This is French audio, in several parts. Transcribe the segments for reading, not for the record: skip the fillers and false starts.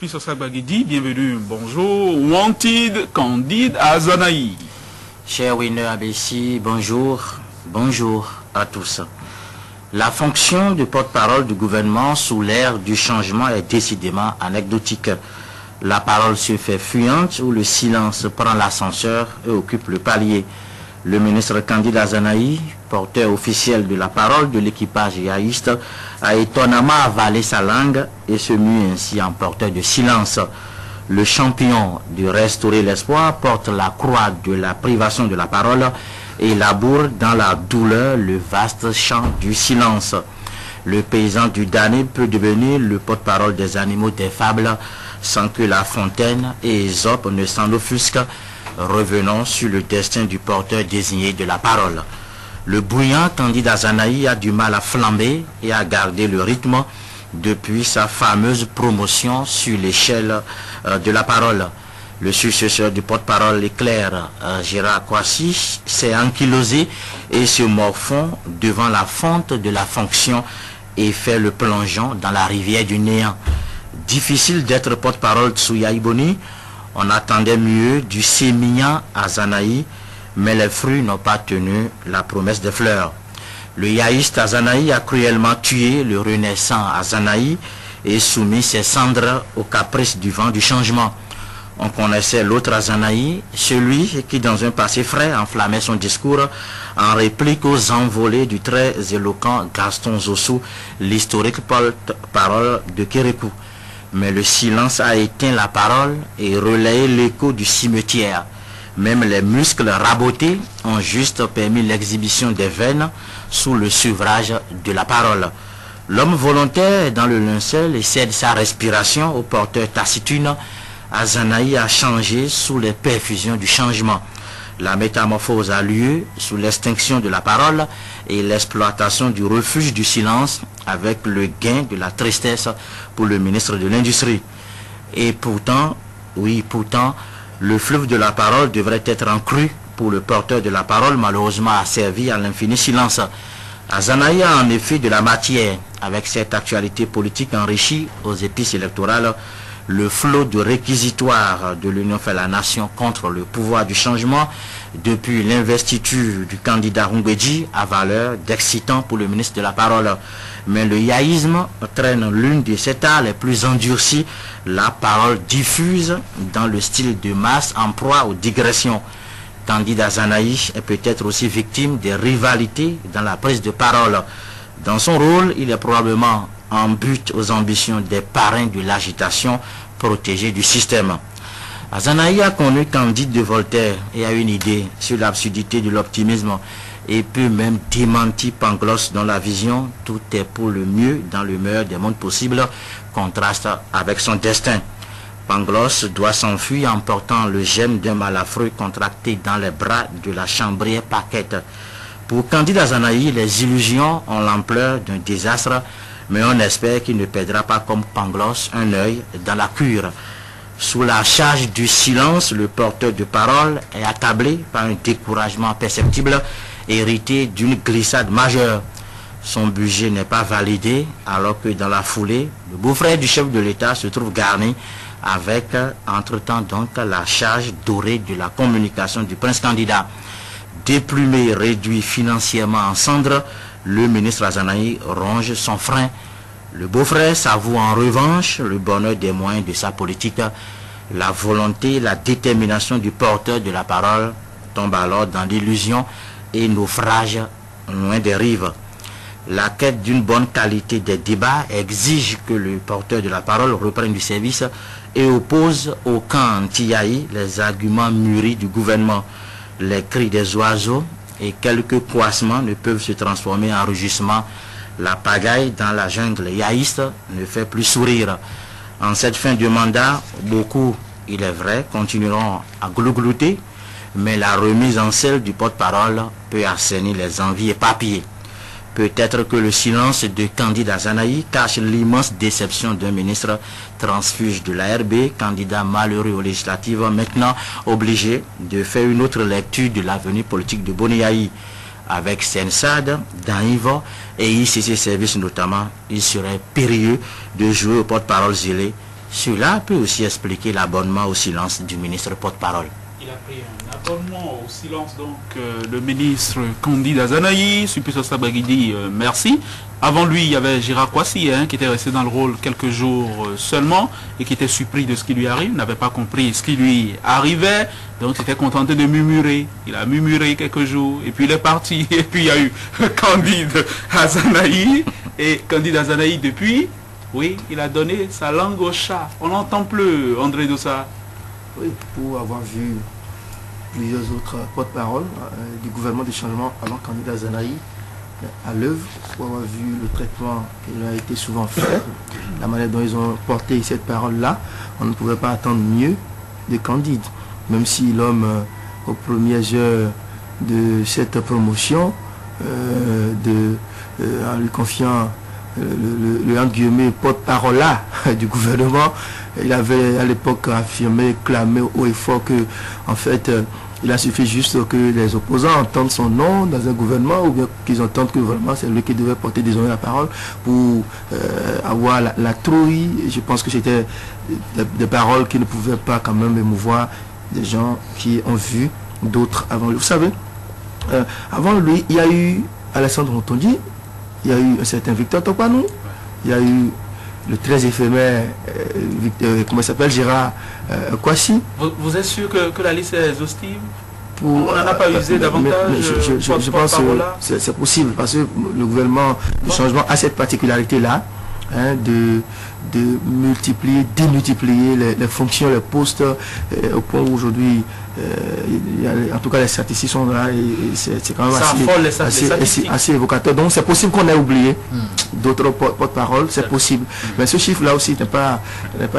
Sulpice Sagbagidi, bienvenue, bonjour. Wanted Candide Azanaï. Cher Winner ABC, bonjour, bonjour à tous. La fonction de porte-parole du gouvernement sous l'ère du changement est décidément anecdotique. La parole se fait fuyante ou le silence prend l'ascenseur et occupe le palier. Le ministre Candide Azanaï, porteur officiel de la parole de l'équipage yaïste, a étonnamment avalé sa langue et se mue ainsi en porteur de silence. Le champion de restaurer l'espoir porte la croix de la privation de la parole et laboure dans la douleur le vaste champ du silence. Le paysan du damné peut devenir le porte-parole des animaux des fables sans que La Fontaine et Ésope ne s'en offusquent. Revenons sur le destin du porteur désigné de la parole. Le bouillant Candide Azanaï a du mal à flamber et à garder le rythme depuis sa fameuse promotion sur l'échelle de la parole. Le successeur du porte-parole éclair, Gérard Kouassi, s'est ankylosé et se morfond devant la fonte de la fonction et fait le plongeon dans la rivière du néant. Difficile d'être porte-parole Tsouya Iboni. On attendait mieux du sémillant Azanaï, mais les fruits n'ont pas tenu la promesse des fleurs. Le yaïste Azanaï a cruellement tué le renaissant Azanaï et soumis ses cendres aux caprices du vent du changement. On connaissait l'autre Azanaï, celui qui dans un passé frais enflammait son discours en réplique aux envolées du très éloquent Gaston Zossou, l'historique porte-parole de Kérékou. Mais le silence a éteint la parole et relayé l'écho du cimetière. Même les muscles rabotés ont juste permis l'exhibition des veines sous le sevrage de la parole. L'homme volontaire dans le linceul et cède sa respiration au porteur taciturne. Azanaï a changé sous les perfusions du changement. La métamorphose a lieu sous l'extinction de la parole et l'exploitation du refuge du silence avec le gain de la tristesse pour le ministre de l'Industrie. Et pourtant, oui, pourtant, le fleuve de la parole devrait être en crue pour le porteur de la parole, malheureusement asservi à l'infini silence. Azanaï a en effet de la matière, avec cette actualité politique enrichie aux épices électorales. Le flot de réquisitoire de l'Union fait la nation contre le pouvoir du changement depuis l'investiture du candidat Rungweji à valeur d'excitant pour le ministre de la parole. Mais le yaïsme traîne l'une de ses tares les plus endurcies, la parole diffuse dans le style de masse en proie aux digressions. Candide Azanaï est peut-être aussi victime des rivalités dans la prise de parole. Dans son rôle, il est probablement en but aux ambitions des parrains de l'agitation protégés du système. Azanaï a connu Candide de Voltaire et a une idée sur l'absurdité de l'optimisme et peut même démentir Pangloss dont la vision « tout est pour le mieux dans le meilleur des mondes possibles » contraste avec son destin. Pangloss doit s'enfuir en portant le gemme d'un malafreux contracté dans les bras de la chambrière Paquette. Pour Candide Azanaï, les illusions ont l'ampleur d'un désastre, mais on espère qu'il ne perdra pas comme Pangloss un œil dans la cure. Sous la charge du silence, le porteur de parole est accablé par un découragement perceptible, hérité d'une glissade majeure. Son budget n'est pas validé, alors que dans la foulée, le beau-frère du chef de l'État se trouve garni avec, entre-temps donc, la charge dorée de la communication du prince candidat. Déplumé et réduit financièrement en cendres, le ministre Azanaï ronge son frein. Le beau-frère s'avoue en revanche le bonheur des moyens de sa politique. La volonté, la détermination du porteur de la parole tombe alors dans l'illusion et naufrage loin des rives. La quête d'une bonne qualité des débats exige que le porteur de la parole reprenne du service et oppose au camp anti-Yahi les arguments mûris du gouvernement. Les cris des oiseaux et quelques croissements ne peuvent se transformer en rugissements. La pagaille dans la jungle yaïste ne fait plus sourire. En cette fin de mandat, beaucoup, il est vrai, continueront à glouglouter, mais la remise en selle du porte-parole peut assainir les envies éparpillées. Peut-être que le silence de Candide Azanaï cache l'immense déception d'un ministre transfuge de l'ARB, candidat malheureux aux législatives, maintenant obligé de faire une autre lecture de l'avenir politique de Boniaï. Avec Sensad, Daïvo et ICC Service notamment, il serait périlleux de jouer au porte-parole zélé Cela peut aussi expliquer l'abonnement au silence du ministre porte-parole. Il a pris un abonnement au silence, donc le ministre Candide Azanaï, Supiso Sabagidi, merci. Avant lui, il y avait Gérard Kwasi, qui était resté dans le rôle quelques jours seulement et qui était surpris de ce qui lui arrive, n'avait pas compris ce qui lui arrivait, donc s'était contenté de murmurer. Il a murmuré quelques jours et puis il est parti. Et puis il y a eu Candide Azanaï, et Candide Azanaï depuis, oui, il a donné sa langue au chat. On n'entend plus, André Dossa. Oui, pour avoir vu plusieurs autres porte-parole du gouvernement du changement avant candidat Zanaï à l'œuvre, pour avoir vu le traitement qui leur a été souvent fait, la manière dont ils ont porté cette parole-là, on ne pouvait pas attendre mieux de Candide. Même si l'homme, aux premières heures de cette promotion, en lui confiant le entre guillemets porte-parole là du gouvernement, il avait à l'époque affirmé, clamé haut et fort que en fait il a suffi juste que les opposants entendent son nom dans un gouvernement, ou bien qu'ils entendent que vraiment c'est lui qui devait porter désormais la parole pour avoir la trouille. Je pense que c'était des paroles qui ne pouvaient pas quand même émouvoir des gens qui ont vu d'autres avant lui. Vous savez, avant lui, il y a eu Alessandro Rotondi, il y a eu un certain Victor Topanou, il y a eu le très éphémère, comment il s'appelle, Gérard Kwasi. Vous êtes sûr que la liste est exhaustive? On n'en a pas usé davantage? Je pense que c'est possible, parce que le gouvernement du changement a cette particularité-là, de multiplier, démultiplier les fonctions, les postes, au point où aujourd'hui, en tout cas les statistiques sont là, et c'est quand même assez évocateur. Donc c'est possible qu'on ait oublié d'autres porte-parole, c'est possible. Mais ce chiffre-là aussi n'est pas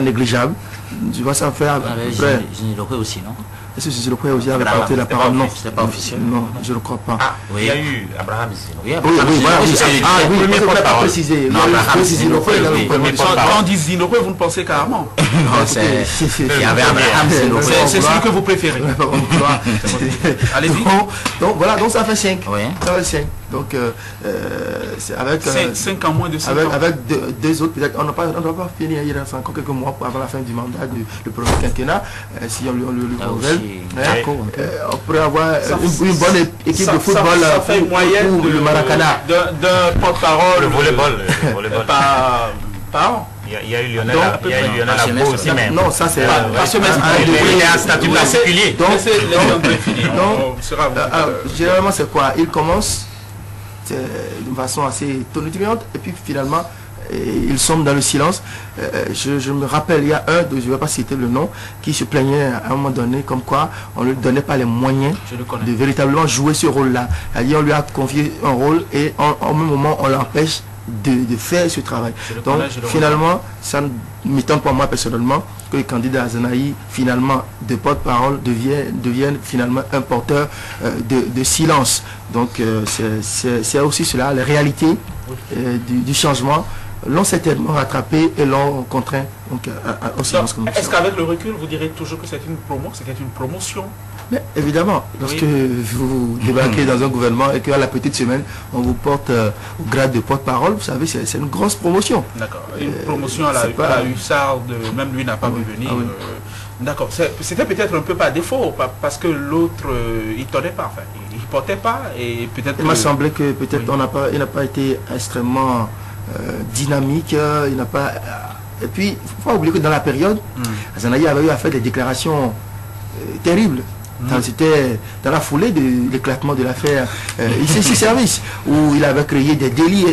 négligeable. Tu vois, ça faire... Zinilokwe aussi, non? Est-ce que Zinilokwe aussi avait porté la parole? Non, c'est pas officiel. Non, je ne crois pas. Ah, oui. Il y a eu Abraham Zinilokwe. Oui, voilà. Ah oui, je ne voulais pas préciser. Non, Abraham Zinilokwe. Quand on dit Zinilokwe, vous ne pensez carrément. Il y avait Abraham Zinilokwe. C'est celui que vous préférez. Allez-y. Donc voilà, donc ça fait 5. Oui. Ça fait 5. Donc c'est avec 5 ans, moins de 5 ans. Avec deux autres, peut-être on ne doit pas finir, il reste encore quelques mois avant la fin du mandat du premier quinquennat, si on le renouvelle. On pourrait avoir une bonne équipe de football pour le Maracana. D'un porte-parole. Le volleyball. Par il y a eu Lionel Agbo aussi, mais... Non, ça c'est... Il y a un statut particulier. Généralement c'est quoi? Il commence d'une façon assez tonitruante et puis finalement il sombre dans le silence. Je me rappelle, il y a je ne vais pas citer le nom, qui se plaignait à un moment donné comme quoi on ne lui donnait pas les moyens de véritablement jouer ce rôle-là. C'est-à-dire on lui a confié un rôle et au même moment on l'empêche de faire ce travail. Donc finalement, ça ne m'étonne pas moi personnellement que le candidat Azanaï, finalement, de porte-parole, devienne finalement un porteur de silence. Donc c'est aussi cela, la réalité du changement l'ont certainement rattrapé et l'ont contraint au silence. Est-ce qu'avec le recul, vous direz toujours que c'était une promotion? Mais évidemment, lorsque vous débarquez dans un gouvernement et qu'à la petite semaine, on vous porte au grade de porte-parole, vous savez, c'est une grosse promotion. D'accord. Une promotion à la hussarde, même lui n'a pas pu venir. D'accord. C'était peut-être un peu par défaut, parce que l'autre, il ne tenait pas. Enfin, il ne portait pas et peut-être... Il m'a semblé que peut-être il n'a pas été extrêmement dynamique, il n'a pas... Et puis, il ne faut pas oublier que dans la période, Azanaï avait eu à faire des déclarations terribles. C'était dans la foulée de l'éclatement de l'affaire ICC Service, où il avait créé des délits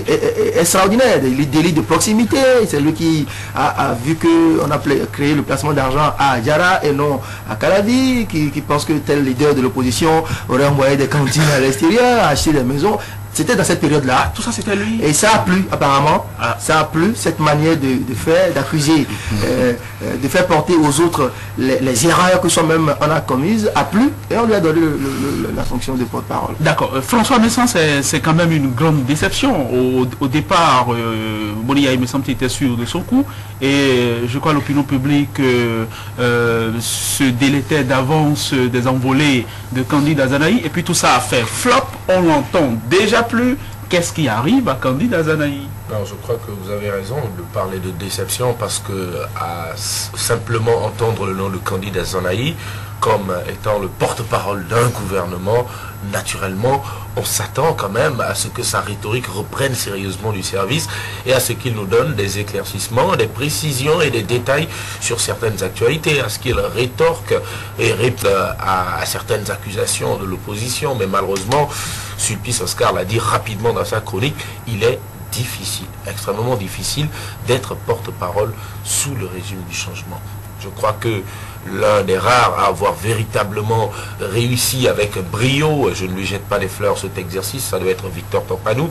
extraordinaires, des délits de proximité. C'est lui qui a vu qu'on a créé le placement d'argent à Diara et non à Calavi, qui pense que tel leader de l'opposition aurait envoyé des cantines à l'extérieur, acheté des maisons. C'était dans cette période-là. Tout ça, c'était lui. Et ça a plu, apparemment. Ça a plu, cette manière de faire, d'accuser, de faire porter aux autres les erreurs que soi-même on a commises, a plu. Et on lui a donné la fonction de porte-parole. D'accord. François Messan, c'est quand même une grande déception. Au départ, Bolia, il me semble qu'il était sûr de son coup. Et je crois l'opinion publique se délétait d'avance des envolées de Candide Azanaï. Et puis tout ça a fait flop. On l'entend déjà plus. qu'est-ce qui arrive à Candide Azanaï? Non, je crois que vous avez raison de parler de déception parce que à simplement entendre le nom de Candide Azanaï comme étant le porte-parole d'un gouvernement, naturellement, on s'attend quand même à ce que sa rhétorique reprenne sérieusement du service et à ce qu'il nous donne des éclaircissements, des précisions et des détails sur certaines actualités, à ce qu'il rétorque et répond à certaines accusations de l'opposition. Mais malheureusement, Sulpice Oscar l'a dit rapidement dans sa chronique, il est difficile, extrêmement difficile d'être porte-parole sous le régime du changement. Je crois que l'un des rares à avoir véritablement réussi avec brio, je ne lui jette pas des fleurs cet exercice, ça doit être Victor Tompanou,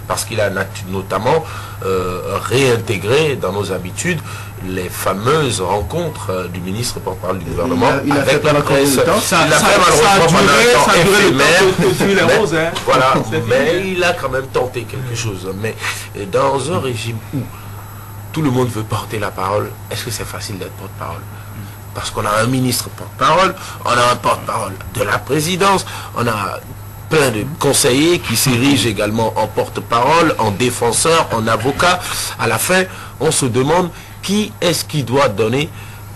parce qu'il a notamment réintégré dans nos habitudes les fameuses rencontres du ministre porte-parole du gouvernement avec la presse. Ça a duré le temps de tuer les roses. Voilà, mais il a quand même tenté quelque chose. Mais dans un régime où tout le monde veut porter la parole, est-ce que c'est facile d'être porte-parole? Parce qu'on a un ministre porte-parole, on a un porte-parole de la présidence, on a plein de conseillers qui s'érigent également en porte-parole, en défenseur, en avocat. À la fin, on se demande qui est-ce qui doit donner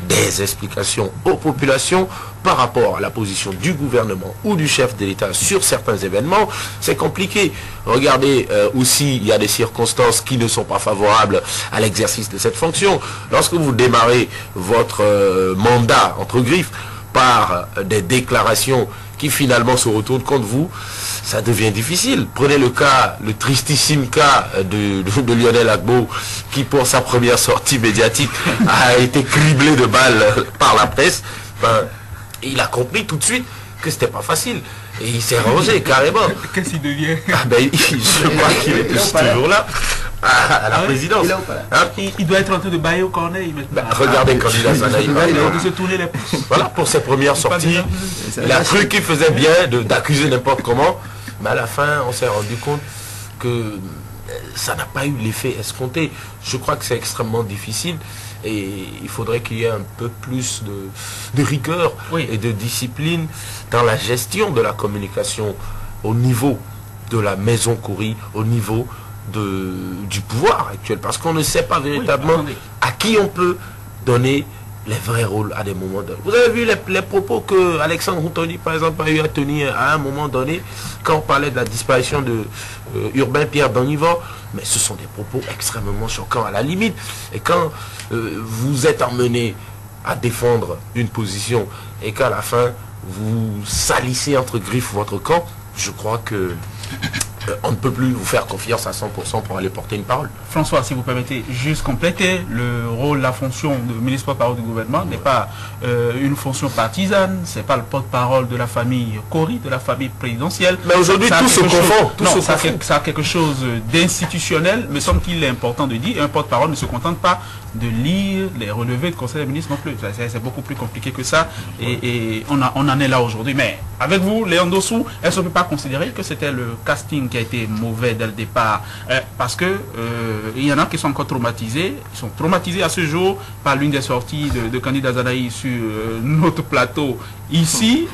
des explications aux populations par rapport à la position du gouvernement ou du chef de l'État sur certains événements. C'est compliqué. Regardez aussi, il y a des circonstances qui ne sont pas favorables à l'exercice de cette fonction. Lorsque vous démarrez votre mandat, entre griffes, par des déclarations qui finalement se retournent contre vous, ça devient difficile. Prenez le cas, le tristissime cas de Lionel Gbagbo, qui pour sa première sortie médiatique a été criblé de balles par la presse. Ben, il a compris tout de suite que c'était pas facile. Et il s'est rangé carrément. Qu'est-ce qu'il devient? Je crois qu'il est toujours là. À la présidence. Il doit être en train de bailler au corneille. Regardez Candide Azanaï. De se tourner les pouces. Voilà, pour ses premières sorties, il a cru qu'il faisait bien d'accuser n'importe comment. Mais à la fin, on s'est rendu compte que ça n'a pas eu l'effet escompté. Je crois que c'est extrêmement difficile et il faudrait qu'il y ait un peu plus de rigueur et de discipline dans la gestion de la communication au niveau de la maison Khoury, au niveau du pouvoir actuel. Parce qu'on ne sait pas véritablement à qui on peut donner les vrais rôles à des moments donnés. Vous avez vu les propos que Alexandre Rountoni, par exemple, a eu à tenir à un moment donné, quand on parlait de la disparition de Urbain Pierre Donivore, mais ce sont des propos extrêmement choquants à la limite. Et quand vous êtes emmené à défendre une position et qu'à la fin, vous salissez entre griffes votre camp, je crois que on ne peut plus vous faire confiance à 100% pour aller porter une parole. François, si vous permettez, juste compléter, le rôle, la fonction de ministre porte-parole du gouvernement n'est pas une fonction partisane, c'est pas le porte-parole de la famille Khoury, de la famille présidentielle. Mais aujourd'hui, tout se confond. Non, ça a quelque chose d'institutionnel, me semble-t-il important de dire, et un porte-parole ne se contente pas de lire les relevés de conseil des ministres non plus. C'est beaucoup plus compliqué que ça, et on en est là aujourd'hui. Mais avec vous, Léon Dossou, est-ce qu'on ne peut pas considérer que c'était le casting qui a été mauvais dès le départ, parce que il y en a qui sont encore traumatisés, ils sont traumatisés à ce jour par l'une des sorties de Candide Azanaï sur notre plateau ici.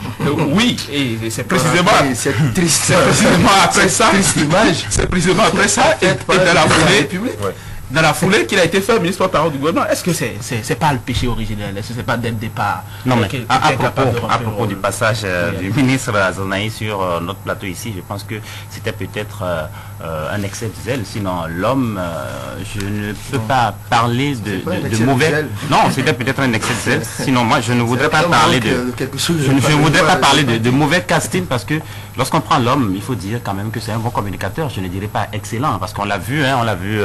Oui, et c'est précisément, après ça, c'est précisément après ça, et dans la foulée qu'il a été fait ministre porte-parole du gouvernement. Est-ce que c'est pas le péché originel? Est-ce que c'est pas dès le départ? Non, mais à propos du passage du ministre Azanaï sur notre plateau ici, je pense que c'était peut-être un excès de zèle. Sinon, l'homme, je ne peux pas parler de mauvais... Non, c'était peut-être un excès de zèle. Sinon, moi, je ne voudrais pas parler de mauvais casting, parce que lorsqu'on prend l'homme, il faut dire quand même que c'est un bon communicateur. Je ne dirais pas excellent, parce qu'on l'a vu, on l'a vu...